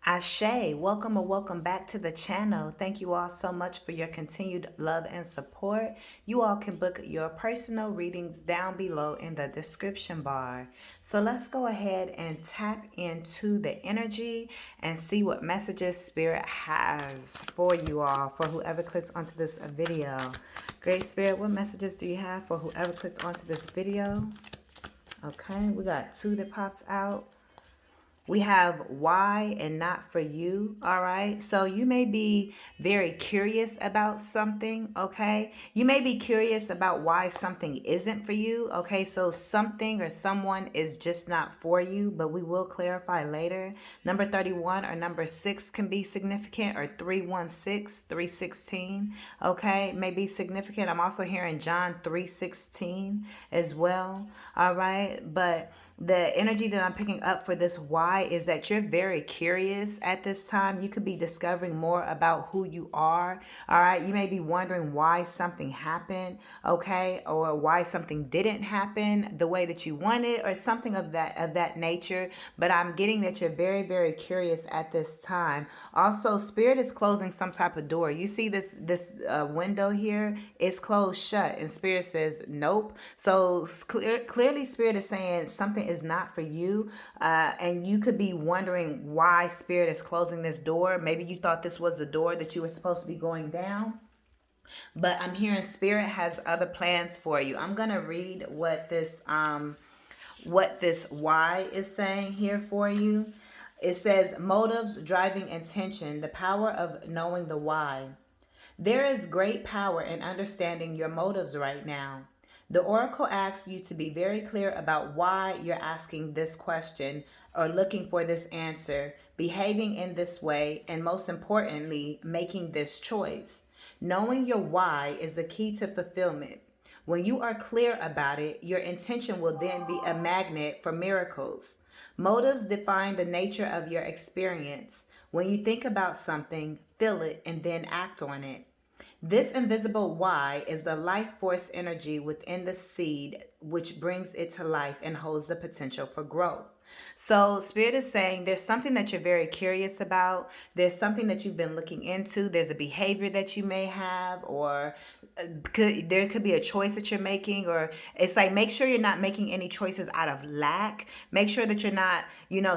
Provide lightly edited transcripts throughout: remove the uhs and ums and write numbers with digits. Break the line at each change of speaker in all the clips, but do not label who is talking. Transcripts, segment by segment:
Ashe, welcome or welcome back to the channel. Thank you all so much for your continued love and support. You all can book your personal readings down below in the description bar. So let's go ahead and tap into the energy and see what messages Spirit has for you all, for whoever clicks onto this video. Great Spirit, what messages do you have for whoever clicked onto this video? Okay, we got two that pops out. We have why and not for you. All right. So you may be very curious about something. Okay. You may be curious about why something isn't for you. Okay. So something or someone is just not for you, but we will clarify later. Number 31 or number 6 can be significant, or 316, 316. Okay. May be significant. I'm also hearing John 3:16 as well. All right. But the energy that I'm picking up for this why is that you're very curious at this time. You could be discovering more about who you are. All right. You may be wondering why something happened. Okay. Or why something didn't happen the way that you wanted, or something of that nature. But I'm getting that you're very, very curious at this time. Also, Spirit is closing some type of door. You see this window here is closed shut, and Spirit says nope. So clearly Spirit is saying something is not for you, and you could be wondering why Spirit is closing this door. Maybe you thought this was the door that you were supposed to be going down, but I'm hearing Spirit has other plans for you. I'm gonna read what this why is saying here for you. It says motives, driving intention, the power of knowing the why. There is great power in understanding your motives right now. The oracle asks you to be very clear about why you're asking this question or looking for this answer, behaving in this way, and most importantly, making this choice. Knowing your why is the key to fulfillment. When you are clear about it, your intention will then be a magnet for miracles. Motives define the nature of your experience. When you think about something, feel it, and then act on it. This invisible why is the life force energy within the seed, which brings it to life and holds the potential for growth. So, Spirit is saying there's something that you're very curious about. There's something that you've been looking into. There's a behavior that you may have, or there could be a choice that you're making, or it's like, make sure you're not making any choices out of lack. Make sure that you're not,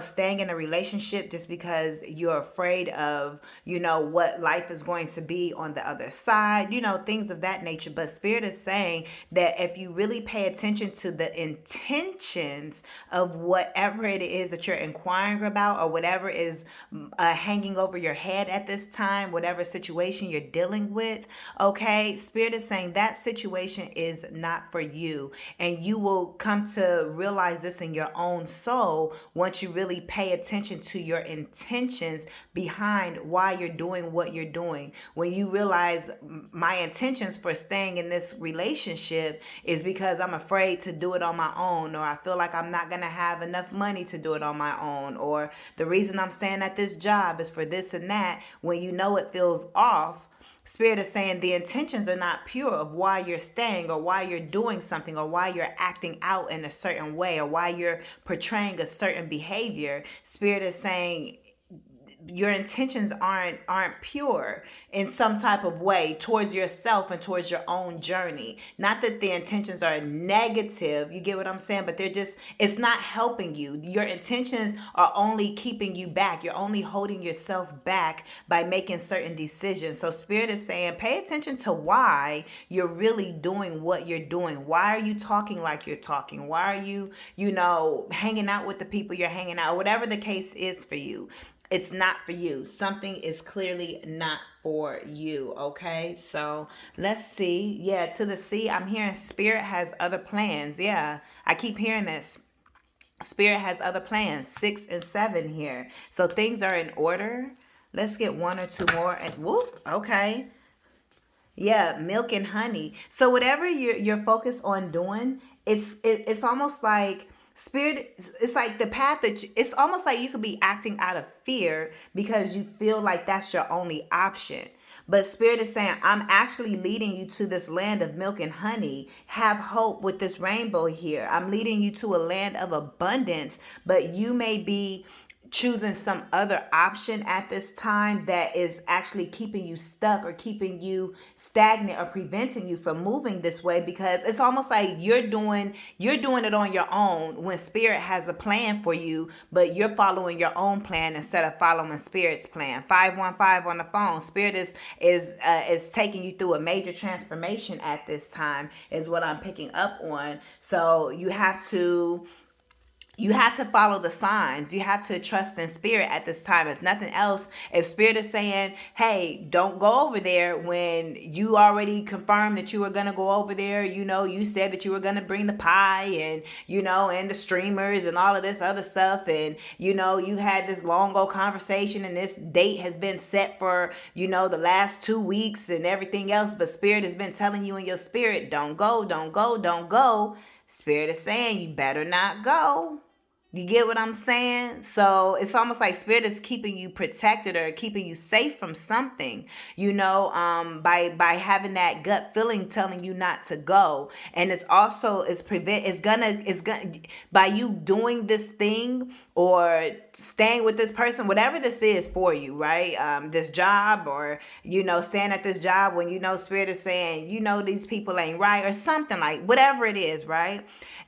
staying in a relationship just because you're afraid of, what life is going to be on the other side, things of that nature. But Spirit is saying that if you really pay attention to the intentions of whatever it is that you're inquiring about, or whatever is hanging over your head at this time, whatever situation you're dealing with, okay, Spirit is saying that situation is not for you. And you will come to realize this in your own soul once you really pay attention to your intentions behind why you're doing what you're doing. When you realize my intentions for staying in this relationship is because I'm afraid to do it on my own, or I feel like I'm not going to have enough money to do it on my own, or the reason I'm staying at this job is for this and that. When you know it feels off, Spirit is saying the intentions are not pure of why you're staying, or why you're doing something, or why you're acting out in a certain way, or why you're portraying a certain behavior. Spirit is saying your intentions aren't pure in some type of way towards yourself and towards your own journey. Not that the intentions are negative, you get what I'm saying, but it's not helping you. Your intentions are only keeping you back. You're only holding yourself back by making certain decisions. So Spirit is saying pay attention to why you're really doing what you're doing. Why are you talking like you're talking? Why are you hanging out with the people you're hanging out, whatever the case is for you. It's not for you. Something is clearly not for you. Okay, so let's see. Yeah, to the C, I'm hearing Spirit has other plans. Yeah, I keep hearing this. Spirit has other plans. 6 and 7 here. So things are in order. Let's get one or two more. And whoop, okay. Yeah, milk and honey. So whatever you're focused on doing, it's almost like Spirit. It's like the path that it's almost like you could be acting out of fear because you feel like that's your only option. But Spirit is saying, I'm actually leading you to this land of milk and honey. Have hope with this rainbow here. I'm leading you to a land of abundance, but you may be choosing some other option at this time that is actually keeping you stuck or keeping you stagnant or preventing you from moving this way, because it's almost like you're doing it on your own when spirit has a plan for you, but you're following your own plan instead of following spirit's plan. 515 on the phone. Spirit is taking you through a major transformation at this time, is what I'm picking up on. So you have to follow the signs. You have to trust in spirit at this time. If nothing else, if spirit is saying, hey, don't go over there, when you already confirmed that you were going to go over there, you said that you were going to bring the pie and, and the streamers and all of this other stuff. And, you had this long old conversation and this date has been set for, the last 2 weeks and everything else. But spirit has been telling you in your spirit, don't go, don't go, don't go. Spirit is saying you better not go. You get what I'm saying? So it's almost like spirit is keeping you protected or keeping you safe from something, by having that gut feeling telling you not to go. And it's also, by you doing this thing or staying with this person, whatever this is for you, right? This job, or, staying at this job when, spirit is saying, these people ain't right, or something, like whatever it is, right?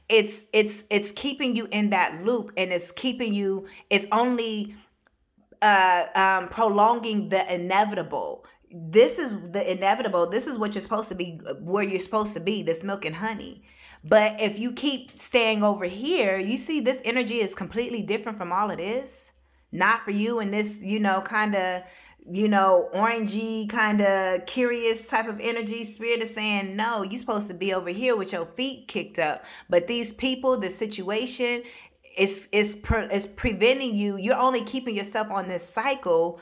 It's keeping you in that loop, and it's only prolonging the inevitable. This is the inevitable. This is what you're supposed to be, where you're supposed to be, this milk and honey. But if you keep staying over here, you see this energy is completely different from all of this. Not for you, and this, kind of, orangey, kind of curious type of energy. Spirit is saying, no, you're supposed to be over here with your feet kicked up. But these people, the situation, is preventing you. You're only keeping yourself on this cycle.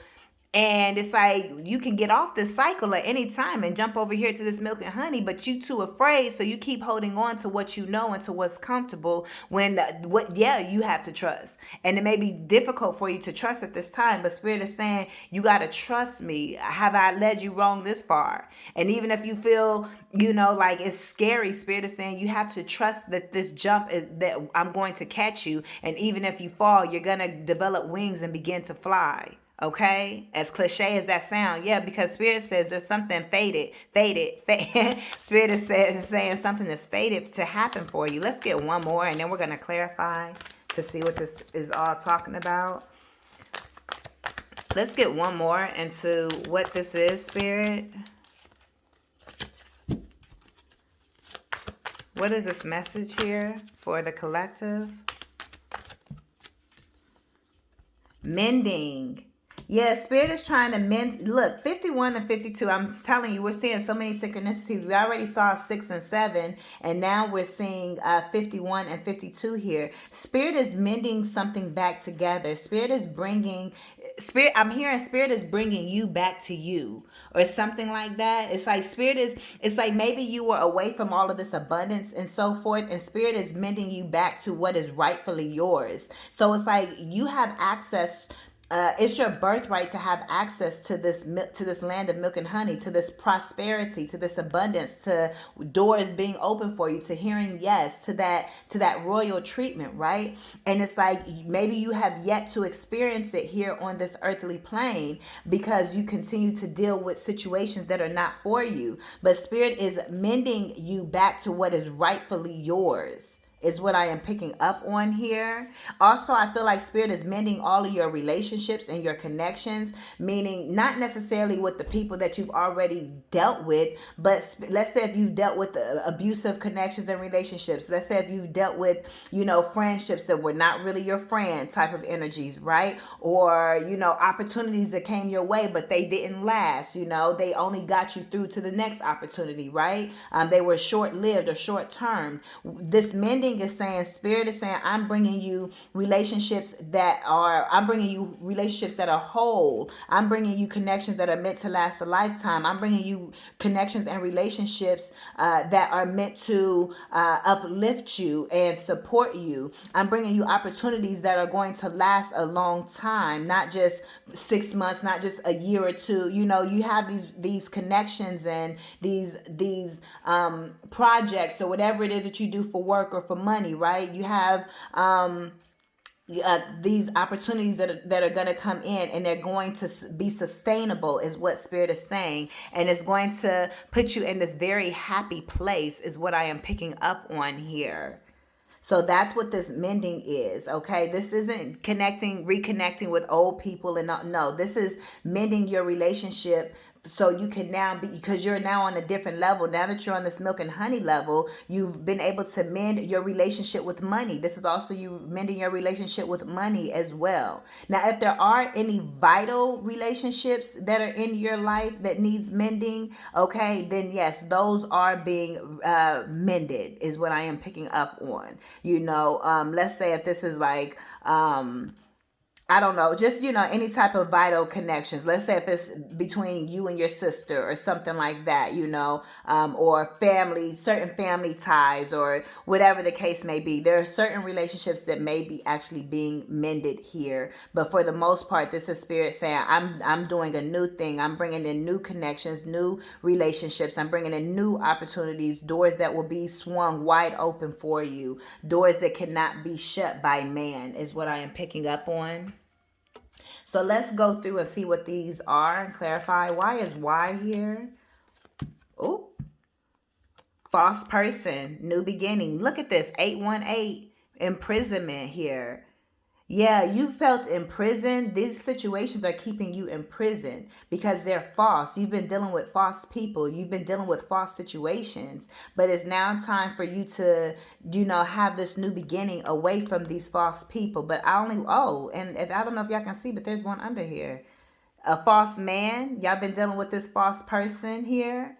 And it's like you can get off this cycle at any time and jump over here to this milk and honey, but you too afraid, so you keep holding on to what you know and to what's comfortable. You have to trust, and it may be difficult for you to trust at this time. But spirit is saying you got to trust me. Have I led you wrong this far? And even if you feel like it's scary, spirit is saying you have to trust that this jump is that I'm going to catch you, and even if you fall, you're gonna develop wings and begin to fly. Okay, as cliche as that sound, yeah, because spirit says there's something fated. Spirit is saying something is fated to happen for you. Let's get one more, and then we're going to clarify to see what this is all talking about. Let's get one more into what this is, spirit. What is this message here for the collective? Mending. Yeah, spirit is trying to mend. Look, 51 and 52. I'm telling you, we're seeing so many synchronicities. We already saw 6 and 7, and now we're seeing 51 and 52 here. Spirit is mending something back together. I'm hearing spirit is bringing you back to you, or something like that. It's like maybe you were away from all of this abundance and so forth, and spirit is mending you back to what is rightfully yours. So it's like you have access. It's your birthright to have access to this land of milk and honey, to this prosperity, to this abundance, to doors being open for you, to hearing yes, to that royal treatment, right? And it's like maybe you have yet to experience it here on this earthly plane because you continue to deal with situations that are not for you. But spirit is mending you back to what is rightfully yours, is what I am picking up on here. Also, I feel like spirit is mending all of your relationships and your connections, meaning not necessarily with the people that you've already dealt with, but let's say if you've dealt with abusive connections and relationships, let's say if you've dealt with, friendships that were not really your friend type of energies, right? Or, opportunities that came your way, but they didn't last, they only got you through to the next opportunity, right? They were short-lived or short-term. This mending is saying, spirit is saying, I'm bringing you relationships that are whole. I'm bringing you connections that are meant to last a lifetime. I'm bringing you connections and relationships that are meant to uplift you and support you. I'm bringing you opportunities that are going to last a long time, not just 6 months, not just a year or two. You have these connections and these projects or whatever it is that you do for work or for money, right? You have these opportunities that are going to come in, and they're going to be sustainable, is what Spirit is saying, and it's going to put you in this very happy place, is what I am picking up on here. So that's what this mending is, okay? This isn't reconnecting with old people, and no, this is mending your relationship, so you can now be, because you're now on a different level. Now that you're on this milk and honey level, you've been able to mend your relationship with money. This is also you mending your relationship with money as well. Now, if there are any vital relationships that are in your life that needs mending, okay, then yes, those are being mended, is what I am picking up on. Let's say if this is like, I don't know, just, any type of vital connections. Let's say if it's between you and your sister or something like that, or certain family ties, or whatever the case may be. There are certain relationships that may be actually being mended here. But for the most part, this is Spirit saying, I'm doing a new thing. I'm bringing in new connections, new relationships. I'm bringing in new opportunities, doors that will be swung wide open for you. Doors that cannot be shut by man, is what I am picking up on. So let's go through and see what these are and clarify. Why is Y here? Oh, false person, new beginning. Look at this, 818, imprisonment here. Yeah, you felt imprisoned. These situations are keeping you in prison because they're false. You've been dealing with false people. You've been dealing with false situations. But it's now time for you to, have this new beginning away from these false people. But and if I don't know if y'all can see, but there's one under here. A false man. Y'all been dealing with this false person here.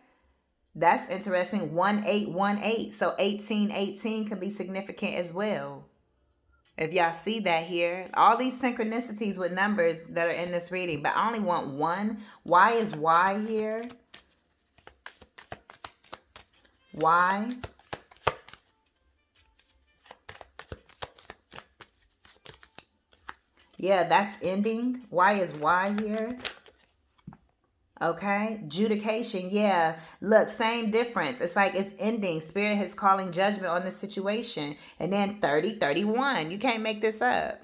That's interesting. 1818. So 1818 can be significant as well. If y'all see that here, all these synchronicities with numbers that are in this reading, but I only want one. Why is Y here? Y. Yeah, that's ending. Why is Y here? Okay, adjudication. Yeah, look, same difference. It's like it's ending. Spirit is calling judgment on the situation. And then 30, 31. You can't make this up.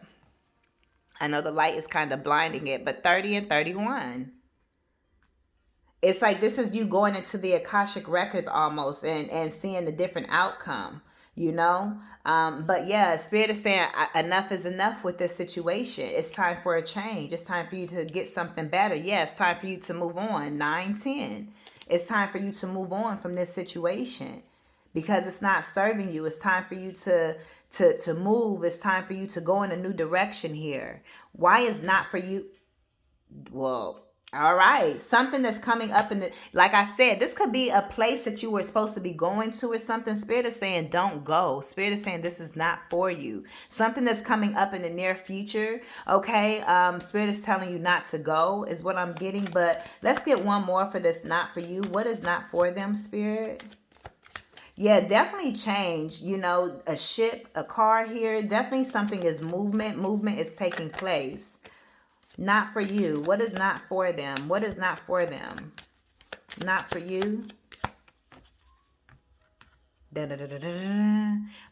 I know the light is kind of blinding it, but 30 and 31. It's like this is you going into the Akashic records almost, and seeing the different outcome, But yeah, Spirit is saying enough is enough with this situation. It's time for a change. It's time for you to get something better. Yeah, it's time for you to move on. 910. It's time for you to move on from this situation because it's not serving you. It's time for you to move. It's time for you to go in a new direction here. Why is not for you? Well, all right. Something that's coming up like I said, this could be a place that you were supposed to be going to or something. Spirit is saying, don't go. Spirit is saying, this is not for you. Something that's coming up in the near future. Okay. Spirit is telling you not to go is what I'm getting, but let's get one more for this. Not for you. What is not for them, Spirit? Yeah, definitely change. A ship, a car here. Definitely something is movement. Movement is taking place. Not for you. What is not for them? What is not for them? Not for you.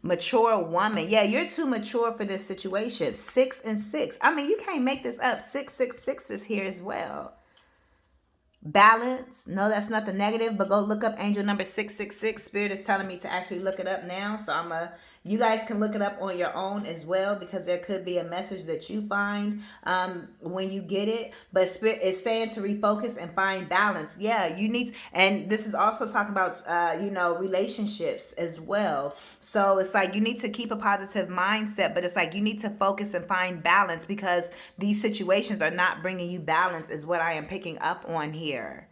Mature woman. Yeah, you're too mature for this situation. 6 and 6. I mean, you can't make this up. 666 is here as well. Balance. No, that's not the negative, but go look up angel number 666. Spirit is telling me to actually look it up now. So you guys can look it up on your own as well, because there could be a message that you find when you get it. But Spirit is saying to refocus and find balance. Yeah, you need, and this is also talking about, relationships as well. So it's like you need to keep a positive mindset, but it's like you need to focus and find balance because these situations are not bringing you balance is what I am picking up on here.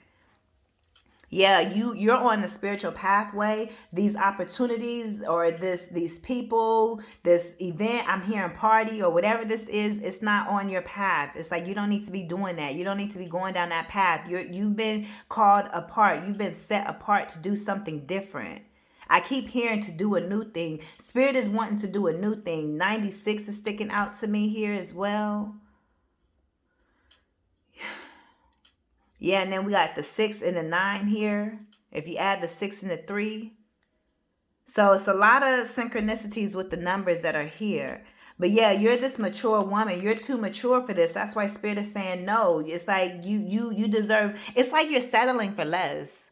Yeah, you're on the spiritual pathway. These opportunities or these people, this event, I'm hearing party or whatever this is, it's not on your path. It's like you don't need to be doing that. You don't need to be going down that path. You've been called apart. You've been set apart to do something different. I keep hearing to do a new thing. Spirit is wanting to do a new thing. 96 is sticking out to me here as well. Yeah, and then we got the 6 and the 9 here. If you add the 6 and the 3. So it's a lot of synchronicities with the numbers that are here. But yeah, you're this mature woman. You're too mature for this. That's why Spirit is saying no. It's like you deserve. It's like you're settling for less.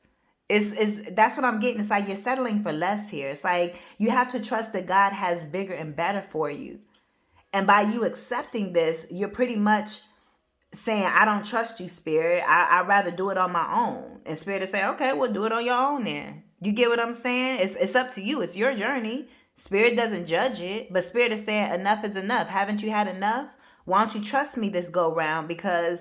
It's that's what I'm getting. It's like you're settling for less here. It's like you have to trust that God has bigger and better for you. And by you accepting this, you're pretty much saying, I don't trust you, Spirit. I'd rather do it on my own. And Spirit is saying, okay, well, do it on your own then. You get what I'm saying? It's up to you. It's your journey. Spirit doesn't judge it, but Spirit is saying enough is enough. Haven't you had enough? Why don't you trust me this go round? Because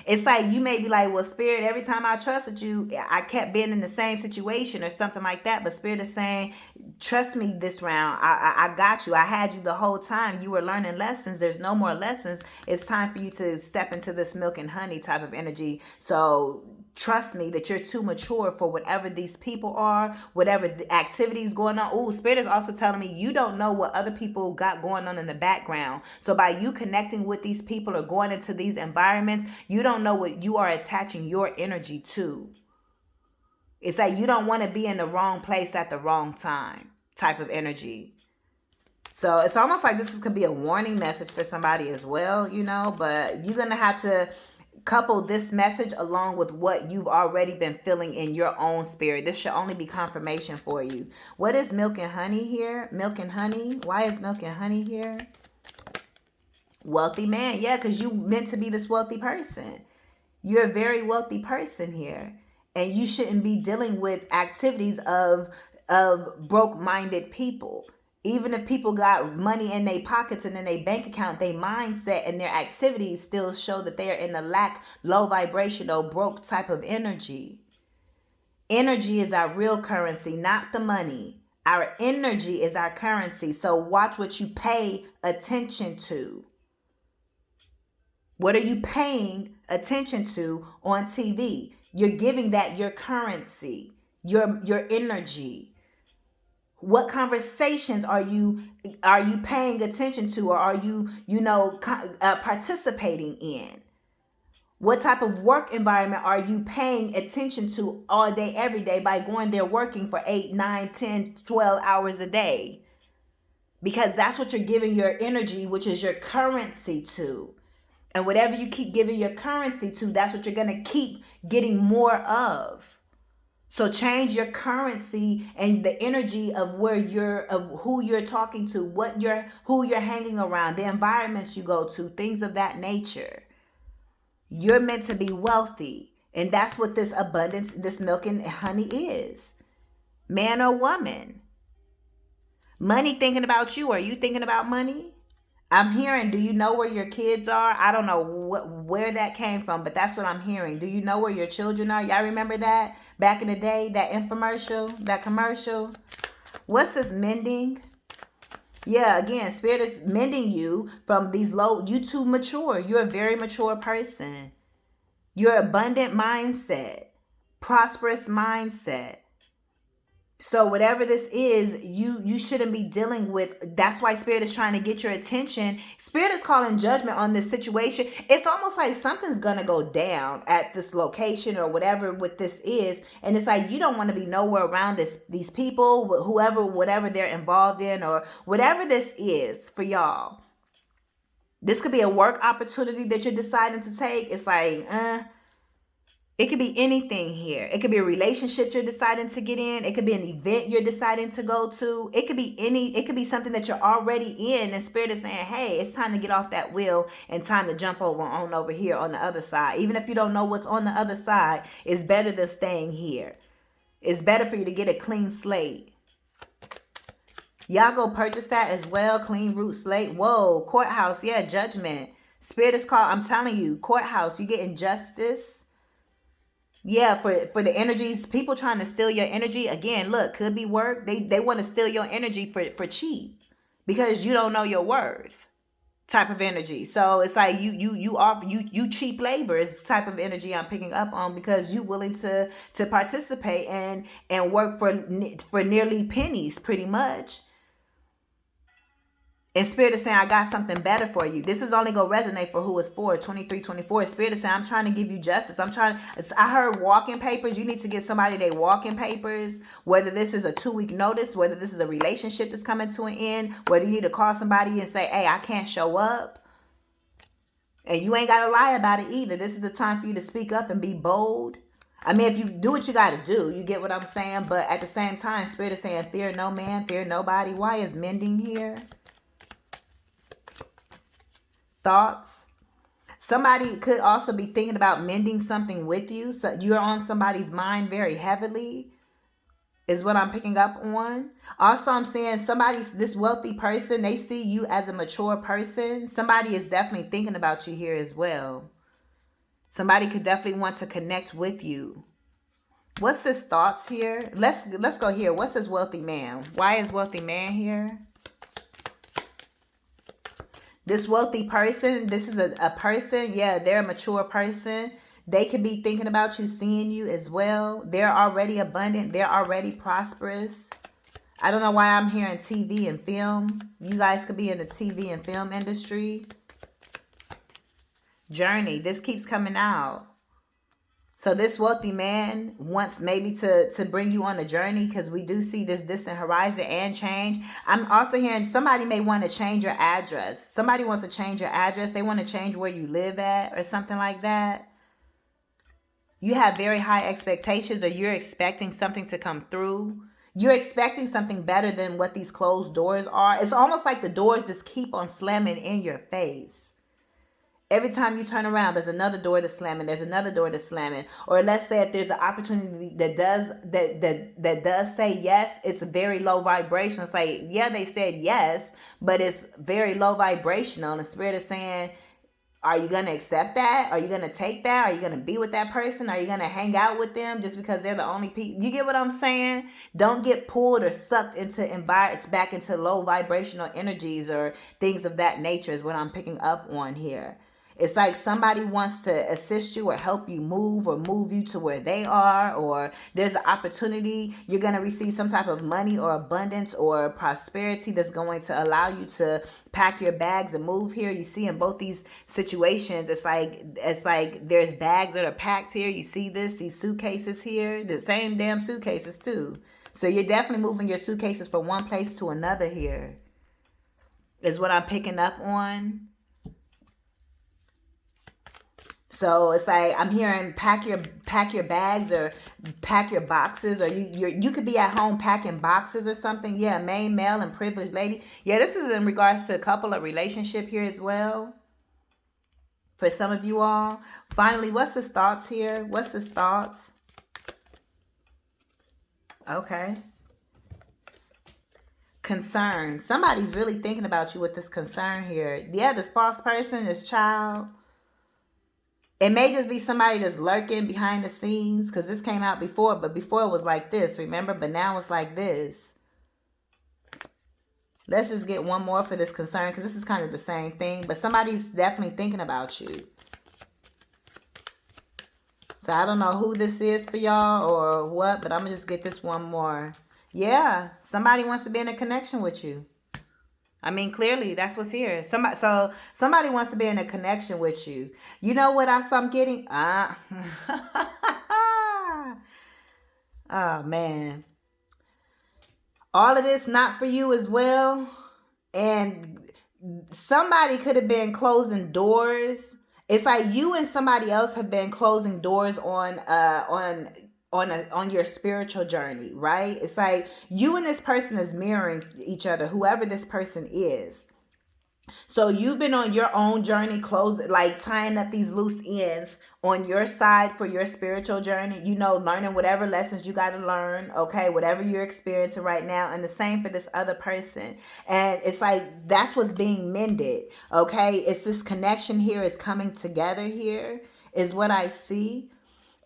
it's like you may be like, well, Spirit, every time I trusted you, I kept being in the same situation or something like that. But Spirit is saying, trust me this round. I got you. I had you the whole time. You were learning lessons. There's no more lessons. It's time for you to step into this milk and honey type of energy. So trust me that you're too mature for whatever these people are, whatever the activities going on. Oh, Spirit is also telling me you don't know what other people got going on in the background. So by you connecting with these people or going into these environments, you don't know what you are attaching your energy to. It's like you don't want to be in the wrong place at the wrong time type of energy. So it's almost like this could be a warning message for somebody as well, but you're going to have to couple this message along with what you've already been feeling in your own spirit. This should only be confirmation for you. What is milk and honey here? Milk and honey. Why is milk and honey here? Wealthy man. Yeah, because you meant to be this wealthy person. You're a very wealthy person here. And you shouldn't be dealing with activities of broke-minded people. Even if people got money in their pockets and in their bank account, their mindset and their activities still show that they are in a lack, low vibrational, broke type of energy. Energy is our real currency, not the money. Our energy is our currency. So watch what you pay attention to. What are you paying attention to on TV? You're giving that your currency, your energy. What conversations are you paying attention to, or are you participating in? What type of work environment are you paying attention to all day, every day by going there working for 8, 9, 10, 12 hours a day? Because that's what you're giving your energy, which is your currency to. And whatever you keep giving your currency to, that's what you're going to keep getting more of. So change your currency and the energy of who you're talking to, who you're hanging around, the environments you go to, things of that nature. You're meant to be wealthy. And that's what this abundance, this milk and honey is. Man or woman. Money thinking about you. Are you thinking about money? I'm hearing, do you know where your kids are? I don't know where that came from, but that's what I'm hearing. Do you know where your children are? Y'all remember that? Back in the day, that infomercial, that commercial? What's this mending? Yeah, again, Spirit is mending you from these low, you too mature. You're a very mature person. Your abundant mindset, prosperous mindset. So whatever this is, you shouldn't be dealing with. That's why Spirit is trying to get your attention. Spirit is calling judgment on this situation. It's almost like something's going to go down at this location or whatever what this is. And it's like you don't want to be nowhere around these people, whatever they're involved in or whatever this is for y'all. This could be a work opportunity that you're deciding to take. It's like, it could be anything here. It could be a relationship you're deciding to get in. It could be an event you're deciding to go to. It could be something that you're already in. And Spirit is saying, hey, it's time to get off that wheel and time to jump over here on the other side. Even if you don't know what's on the other side, it's better than staying here. It's better for you to get a clean slate. Y'all go purchase that as well. Clean root slate. Whoa, courthouse. Yeah, judgment. Spirit is called, I'm telling you, courthouse. You getting justice. Yeah, for the energies, people trying to steal your energy. Again, look, could be work. They want to steal your energy for cheap because you don't know your worth type of energy. So it's like you cheap labor is type of energy I'm picking up on because you willing to participate and work for nearly pennies pretty much. And Spirit is saying, I got something better for you. This is only going to resonate for who it's for, 23, 24. Spirit is saying, I'm trying to give you justice. I heard walking papers. You need to get somebody their walking papers, whether this is a 2-week notice, whether this is a relationship that's coming to an end, whether you need to call somebody and say, hey, I can't show up. And you ain't got to lie about it either. This is the time for you to speak up and be bold. I mean, if you do what you got to do, you get what I'm saying? But at the same time, Spirit is saying, fear no man, fear nobody. Why is mending here? Thoughts. Somebody could also be thinking about mending something with you. So you're on somebody's mind very heavily, is what I'm picking up on. Also, I'm saying this wealthy person, they see you as a mature person. Somebody is definitely thinking about you here as well. Somebody could definitely want to connect with you. What's his thoughts here? Let's go here. What's this wealthy man? Why is wealthy man here? This wealthy person, this is a person, yeah, they're a mature person. They could be thinking about you, seeing you as well. They're already abundant. They're already prosperous. I don't know why I'm hearing TV and film. You guys could be in the TV and film industry. Journey, this keeps coming out. So this wealthy man wants maybe to bring you on a journey, because we do see this distant horizon and change. I'm also hearing somebody may want to change your address. Somebody wants to change your address. They want to change where you live at or something like that. You have very high expectations, or you're expecting something to come through. You're expecting something better than what these closed doors are. It's almost like the doors just keep on slamming in your face. Every time you turn around, there's another door that's slamming. There's another door that's slamming. Or let's say if there's an opportunity that does say yes, it's very low vibration. It's like, yeah, they said yes, but it's very low vibrational. And the Spirit is saying, are you going to accept that? Are you going to take that? Are you going to be with that person? Are you going to hang out with them just because they're the only people? You get what I'm saying? Don't get pulled or sucked back into low vibrational energies or things of that nature is what I'm picking up on here. It's like somebody wants to assist you or help you move or move you to where they are, or there's an opportunity. You're going to receive some type of money or abundance or prosperity that's going to allow you to pack your bags and move here. You see in both these situations, it's like there's bags that are packed here. You see these suitcases here, the same damn suitcases too. So you're definitely moving your suitcases from one place to another here, is what I'm picking up on. So it's like I'm hearing pack your bags or pack your boxes, or you could be at home packing boxes or something. Yeah, main, male, and privileged lady. Yeah, this is in regards to a couple of relationship here as well. For some of you all. Finally, what's his thoughts here? What's his thoughts? Okay. Concern. Somebody's really thinking about you with this concern here. Yeah, this false person, this child. It may just be somebody that's lurking behind the scenes, because this came out before, but before it was like this, remember? But now it's like this. Let's just get one more for this concern, because this is kind of the same thing, but somebody's definitely thinking about you. So I don't know who this is for y'all or what, but I'm going to just get this one more. Yeah, somebody wants to be in a connection with you. I mean, clearly, that's what's here. Somebody wants to be in a connection with you. You know what I'm getting? Oh, man. All of this not for you as well. And somebody could have been closing doors. It's like you and somebody else have been closing doors on your spiritual journey, right? It's like you and this person is mirroring each other, whoever this person is. So you've been on your own journey, tying up these loose ends on your side for your spiritual journey, learning whatever lessons you got to learn, okay, whatever you're experiencing right now, and the same for this other person. And it's like that's what's being mended, okay? It's this connection here is coming together here is what I see.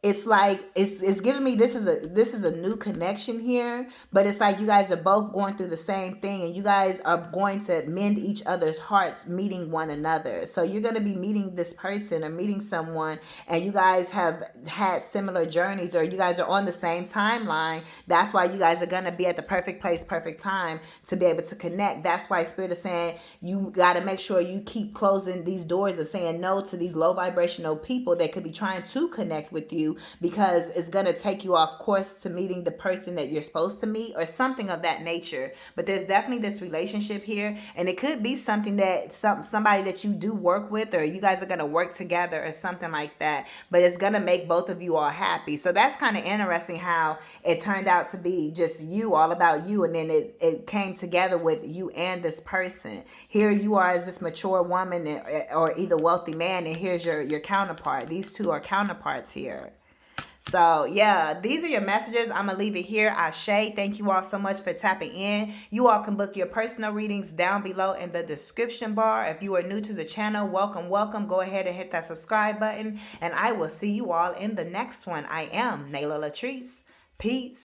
it's like it's giving me this is a new connection here, but it's like you guys are both going through the same thing, and you guys are going to mend each other's hearts meeting one another. So you're going to be meeting this person or meeting someone, and you guys have had similar journeys, or you guys are on the same timeline. That's why you guys are going to be at the perfect place, perfect time to be able to connect. That's why Spirit is saying you got to make sure you keep closing these doors and saying no to these low vibrational people that could be trying to connect with you, because it's going to take you off course to meeting the person that you're supposed to meet or something of that nature. But there's definitely this relationship here, and it could be something that somebody that you do work with, or you guys are going to work together or something like that, but it's going to make both of you all happy. So that's kind of interesting how it turned out to be just you, all about you, and then it came together with you and this person. Here you are as this mature woman, or either wealthy man, and here's your counterpart. These two are counterparts here. So yeah, these are your messages. I'm gonna leave it here. Ashe. Thank you all so much for tapping in. You all can book your personal readings down below in the description bar. If you are new to the channel, welcome, welcome. Go ahead and hit that subscribe button, and I will see you all in the next one. I am Nala Latrice. Peace.